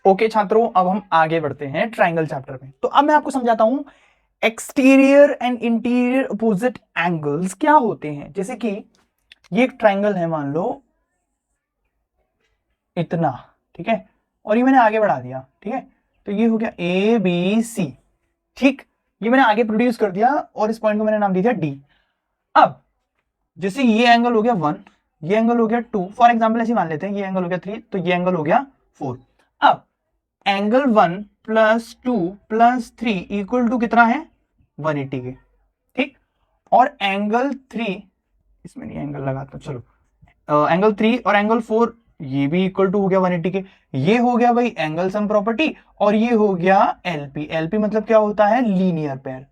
Okay छात्रों, अब हम आगे बढ़ते हैं ट्राइंगल चैप्टर में। तो अब मैं आपको समझाता हूं exterior and interior opposite angles क्या होते हैं। जैसे कि ये एक ट्राइंगल है, मान लो इतना, ठीक है, और ये मैंने आगे बढ़ा दिया, ठीक है, तो ये हो गया ए बी सी, ठीक, ये मैंने आगे प्रोड्यूस कर दिया और इस पॉइंट को मैंने नाम दे दिया डी। अब जैसे ये एंगल हो गया 1, ये एंगल हो गया 2, फॉर एग्जाम्पल ऐसे मान लेते हैं, ये एंगल हो गया 3, तो ये एंगल हो गया 4। अब angle 1 plus 2 plus 3 equal to कितना है 180 के, ठीक, और एंगल 3, इसमें नहीं एंगल लगाता, चलो एंगल 3 और एंगल 4 ये भी इक्वल टू हो गया 180 के। ये हो गया भाई एंगल सम प्रॉपर्टी, और ये हो गया एलपी। एलपी मतलब क्या होता है, लीनियर पेयर।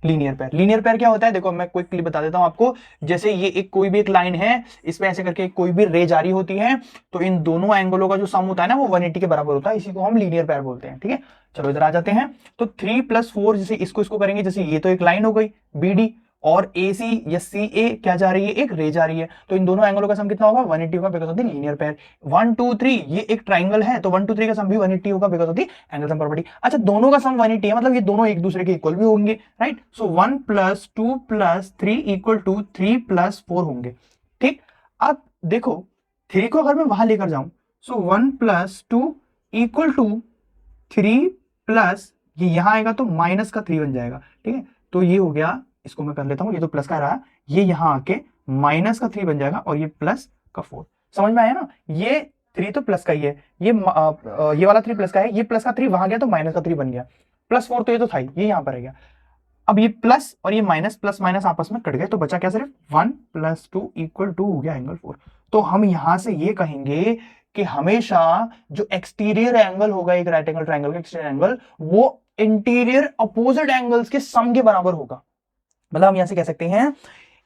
लीनियर पेयर क्या होता है, देखो मैं क्विकली बता देता हूं आपको। जैसे ये एक कोई भी एक लाइन है, इसमें ऐसे करके कोई भी रे जारी होती है, तो इन दोनों एंगलों का जो सम होता है ना वो 180 के बराबर होता है, इसी को हम लीनियर पेयर बोलते हैं, ठीक है। चलो इधर आ जाते हैं, तो 3 + 4 जैसे इसको करेंगे, जैसे ये तो एक लाइन हो गई बीडी, और ए सी या सी ए क्या जा रही है, एक रे जा रही है, तो इन दोनों एंगलों का सम कितना होगा 180 होगा, because of the linear pair. 1 2 3 ये एक ट्राइंगल है, तो 1 2 3 का सम भी 180 होगा, because of the angle sum property. अच्छा, दोनों का सम 180 है, मतलब ये दोनों एक दूसरे के इक्वल भी होंगे, राइट। सो 1 + 2 + 3 इक्वल टू 3 + 4 होंगे, ठीक। अब देखो 3 को अगर मैं वहां लेकर जाऊं, सो 1 + 2 इक्वल टू 3 प्लस ये यहां आएगा तो माइनस का 3 बन जाएगा, ठीक है। तो ये हो गया, इसको मैं कर लेता हूं, ये तो प्लस का रहा, ये यहां आके माइनस का 3 बन जाएगा, और ये प्लस का 4। समझ में आया ना, ये 3 तो प्लस का ही है, ये वाला 3 प्लस का है, ये प्लस का 3 वहां गया तो माइनस का 3 बन गया, +4 तो ये तो था ही, ये यहां पर आ गया। अब ये प्लस और ये माइनस, प्लस माइनस आपस में कट गए, तो बचा क्या, सिर्फ 1 + 2 इक्वल टू हो गया एंगल 4। तो हम यहां से ये कहेंगे कि हमेशा जो एक्सटीरियर एंगल होगा एक राइट एंगल ट्राइंगल का एक्सटीरियर एंगल, वो इंटीरियर अपोजिट एंगल्स के सम के बराबर होगा। मतलब हम यहां से कह सकते हैं,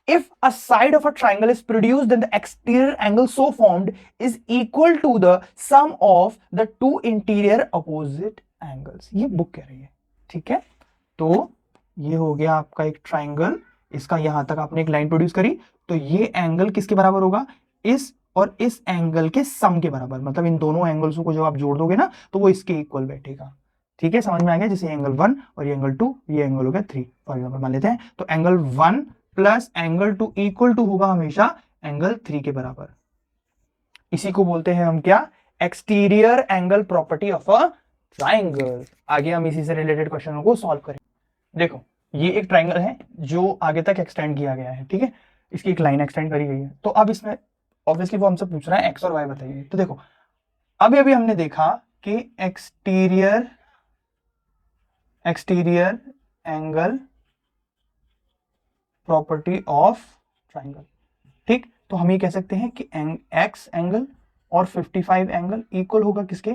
if a side of a triangle is produced, then the exterior angle so formed is equal to the sum of the two interior opposite angles। ये बुक कह रही है, ठीक है। तो ये हो गया आपका एक ट्राइंगल, इसका यहां तक आपने एक लाइन प्रोड्यूस करी, तो ये एंगल किसके बराबर होगा, इस और इस एंगल के सम के बराबर। मतलब इन दोनों एंगल्स को जब आप जोड़ दोगे ना, तो वो इसके इक्वल बैठेगा, ठीक है। समझ में आ गया, जैसे एंगल 1 और ये एंगल 2, ये एंगल हो गया 3 फॉर एग्जाम्पल मान लेते हैं, तो angle 1 plus angle 2 equal to होगा हमेशा एंगल 3 के बराबर। इसी को बोलते हैं हम क्या, exterior angle property of a triangle. आगे हम इसी से रिलेटेड क्वेश्चनों को सॉल्व करें। देखो ये एक ट्राइंगल है जो आगे तक एक्सटेंड किया गया है, ठीक है, इसकी एक लाइन एक्सटेंड करी गई है। तो अब इसमें ऑब्वियसली वो हमसे पूछ रहा है एक्स और वाई बताइए। तो देखो अभी हमने देखा कि exterior angle property of triangle, ठीक। तो हम ये कह सकते हैं कि एक्स एंगल और 55 एंगल इक्वल होगा किसके,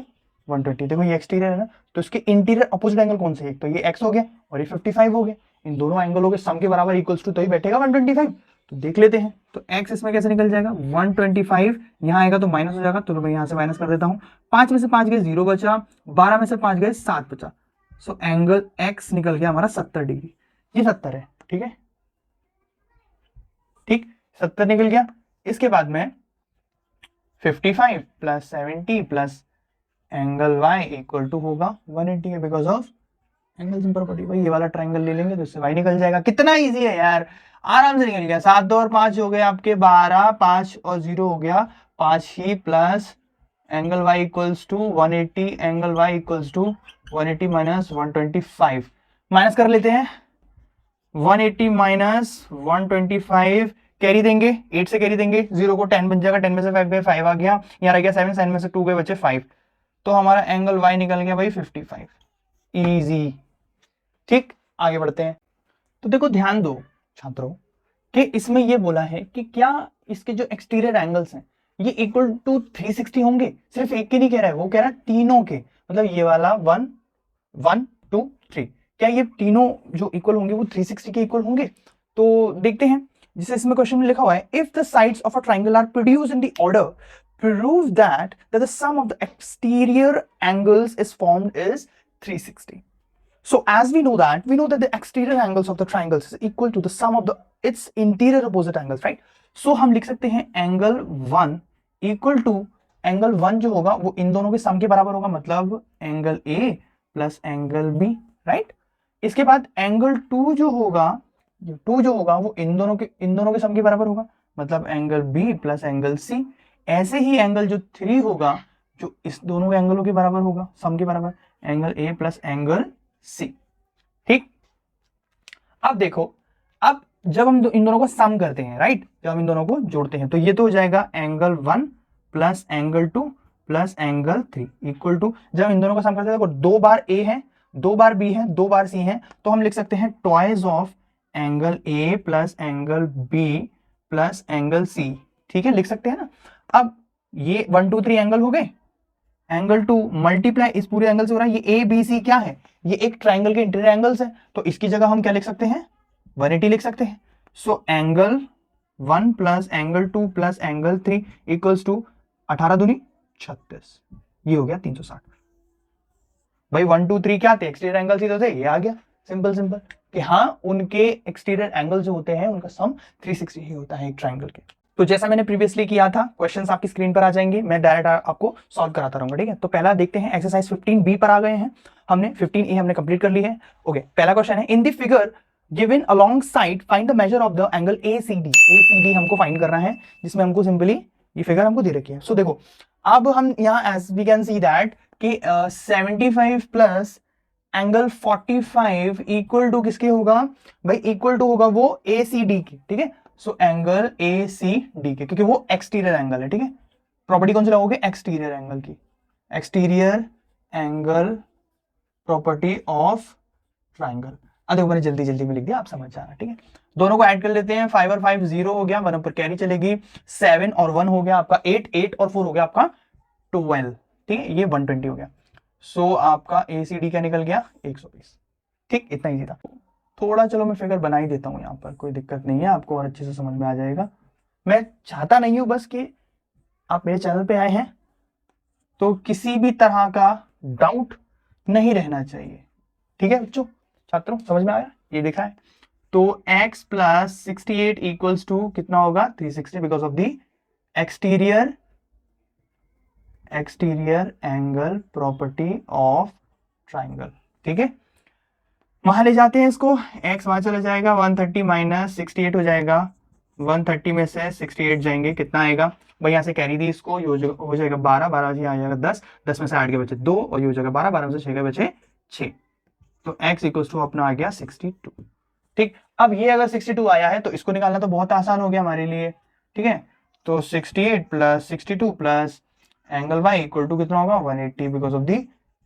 120। देखो ये एक्सटीरियर है ना, तो इसके इंटीरियर अपोजिट एंगल कौन से है, तो ये एक्स हो गया और ये 55 हो गया, इन दोनों एंगलों के सम के बराबर इक्वल्स टू, तो ही बैठेगा 125। तो देख लेते हैं, तो एक्स इसमें कैसे निकल जाएगा, 125 यहां आएगा तो माइनस हो जाएगा, तो मैं यहां से माइनस कर देता हूं। 5 में से 5 गए 0 बचा, 12 में से 5 गए 7 बचा, सो एंगल एक्स निकल गया हमारा 70 डिग्री। ये 70 है, ठीक है, ठीक 70 निकल गया। इसके बाद में 55 + 70 plus angle y equal to होगा 180 है, because of angle sum property. भाई ये वाला ट्राइंगल ले लेंगे तो इससे y निकल जाएगा। कितना इजी है यार, आराम से निकल गया। 7 2 और 5 हो गए आपके 12, 5 और 0 हो गया 5 ही, plus angle y equals to 180, angle y equals to 180 minus 125, minus कर लेते हैं। 180 माइनस 125 कैरी देंगे, 8 से कैरी देंगे, 0 को 10 बन जाएगा, 10 में से 5 गए 5 आ गया, यहाँ रह गया 7, 7 में से 2 गए बचे 5, तो हमारा एंगल y निकल गया भाई 55। इजी, ठीक। आगे बढ़ते हैं। तो देखो ध्यान दो छात्रों कि इसमें ये बोला है कि क्या इसके जो एक्सटीरियर एंगल्स हैं ये इक्वल टू 360 होंगे। सिर्फ एक के नहीं कह रहा है, वो कह रहा है तीनों के, मतलब ये वाला 1 1 2 3, क्या ये तीनों जो इक्वल होंगे वो 360 के इक्वल होंगे। तो देखते हैं, जिसे इसमें क्वेश्चन में लिखा हुआ है, if the sides of a triangle are produced in the order, prove that the sum of the exterior angles is formed is 360. So as we know that the exterior angles of the triangles is equal to the sum of its interior opposite angles, right? So हम लिख सकते हैं angle 1 equal to angle 1 जो होगा वो इन दोनों के सम के बराबर होगा, मतलब angle A plus angle B, right. इसके बाद एंगल 2 जो होगा वो इन दोनों के सम के बराबर होगा, मतलब angle B plus angle C. ऐसे ही एंगल जो 3 होगा जो इस दोनों के एंगलों के बराबर होगा, सम के बराबर, angle A plus angle C. ठीक, अब देखो, अब जब हम इन दोनों को सम करते हैं, राइट, जब हम इन दोनों को जोड़ते हैं तो ये तो हो जाएगा angle 1 plus angle 2 plus angle 3 equal to, जब इन दोनों का सम करते हैं, देखो 2 बार ए है, 2 बार बी है, 2 बार सी है, तो हम लिख सकते हैं twice of angle A plus angle B plus angle C. ठीक है, लिख सकते हैं ना। अब ये 1 2 3 एंगल हो गए, एंगल 2 मल्टीप्लाई इस पूरे एंगल से हो रहा है, ये ए बी सी क्या है, ये एक ट्राइंगल के इंटीरियर एंगल्स है, तो इसकी जगह हम क्या लिख सकते हैं, 180 लिख सकते हैं। So angle 1 plus angle 2 plus angle 3 equals to 18 दूनी 36, ये हो गया 360। भाई 1 2 3 क्या थे, एक्सटीरियर एंगल्स ही तो थे, ये आ गया सिंपल कि हाँ उनके एक्सटीरियर एंगल जो होते हैं उनका सम 360 ही होता है एक ट्राइंगल के। तो जैसा मैंने प्रीवियसली किया था, क्वेश्चंस आपकी स्क्रीन पर आ जाएंगे, मैं डायरेक्ट आपको सॉल्व कराता रहूंगा। ठीक है, तो पहला देखते हैं, एक्सरसाइज 15B पर आ गए हैं, हमने 15A हमने कंप्लीट कर ली है। ओके, पहला क्वेश्चन है, in the figure given along side find the measure of the angle ACD हमको फाइंड करना है, जिसमें हमको सिंपली ये फिगर हमको दे रखी है। सो देखो, अब हम यहाँ as we can see that कि 75 प्लस एंगल 45 इक्वल टू किसके होगा भाई, इक्वल टू होगा वो ACD की। ठीक है, सो एंगल ACD के, क्योंकि वो एक्सटीरियर एंगल है। ठीक है, प्रॉपर्टी कौन सी लगाओगे, एक्सटीरियर एंगल की, exterior angle property of triangle. अब देखो मैंने जल्दी में लिख दिया, आप समझ जाना। ठीक है, दोनों को ऐड कर लेते हैं, 5 और 5 0 हो गया, 1 ऊपर कैरी चलेगी, 7 और 1 हो गया आपका 8, 8 और 4 हो गया आपका 12। ठीक है, ये 120 हो गया। सो आपका ACD क्या निकल गया, 120। ठीक, इतना ही था। थोड़ा चलो मैं फिगर बना ही देता हूं यहाँ पर, कोई दिक्कत नहीं है, आपको और अच्छे से समझ में आ जाएगा। मैं चाहता नहीं हूं बस कि आप मेरे चैनल पे आए हैं तो किसी भी तरह का डाउट नहीं रहना चाहिए। ठीक है बच्चों, छात्रों, समझ में आया, ये देखा है। तो x प्लस 68 इक्वल्स टू कितना होगा, 360, because of the exterior angle property of triangle. ठीक है, वहां ले जाते हैं इसको, x वहां चला जाएगा, 130 माइनस 68 हो जाएगा, 130 में से 68 जाएंगे, कितना आएगा भाई, यहाँ से कैरी दी इसको, ये हो जाएगा 12, 12 जी आ जाएगा 10, 10 में से 8 के बचे 2, और ये हो जाएगा 12, 12 में से 6 के बचे 6। तो x इक्वल्स टू अपना आ गया 62। ठीक, अब ये अगर 62 आया है तो इसको निकालना तो बहुत आसान हो गया हमारे लिए। ठीक है, तो 68 plus 62 plus angle y equal to कितना होगा, 180, because of the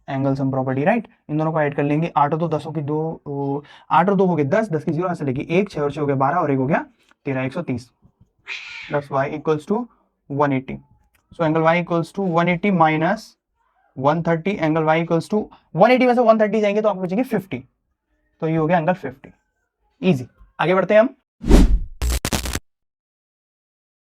angle sum property, right. इन दोनों को ऐड कर लेंगे, 8 और 2 10 की 2, 8 और 2 हो गए 10, 10 की 0 से लेगी 1, 6 और 6 हो गया 12, और 1 हो गया 13, 130 plus y equals to 180। So angle y equals to 180 minus 130, angle y equals to 180 में से 130 जाएंगे तो आपको बचेंगे 50, तो ये हो गया एंगल 50। इजी, आगे बढ़ते हैं हम।